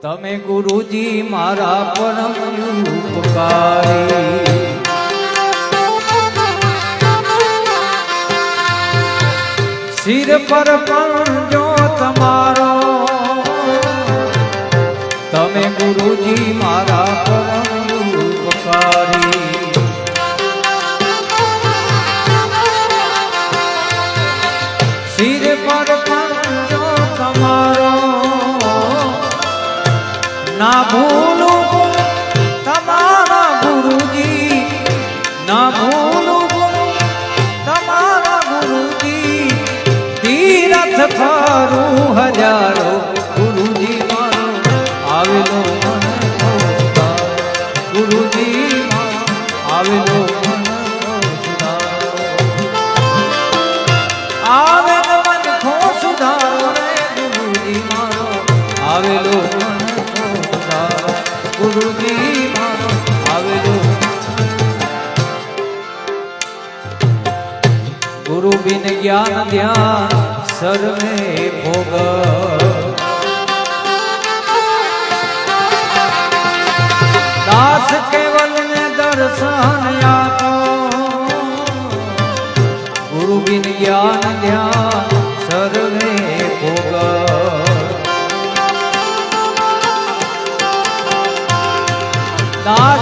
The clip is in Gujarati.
તમે ગુરુજી મારા પરમ ઉપકારી, સિર પર પંજો તમારો, તમે ગુરુજી મારા પરમ ઉપકારી, સિર પર પંજો તમારો, ના ભૂલું તમારા ગુરુજી, ના ભૂલું તમારા ગુરુજી, તીરથ ફરું હજારો, ગુરુજી મારો આવેલો મને સુધારો, ગુરુજી મારો આવેલો મને સુધારો, આવેલો મને ખો સુધારો રે, ગુરુજી મારો આવેલો મને સુધારો, ગુરુજી મારો આવેલો. ગુરુ બિન જ્ઞાન ધ્યાન સર્વે ભોગ, દાસ કેવલ ને દર્શન આપો, ગુરુ બિન જ્ઞાન ધ્યાન સર્વે ભોગ, દાસ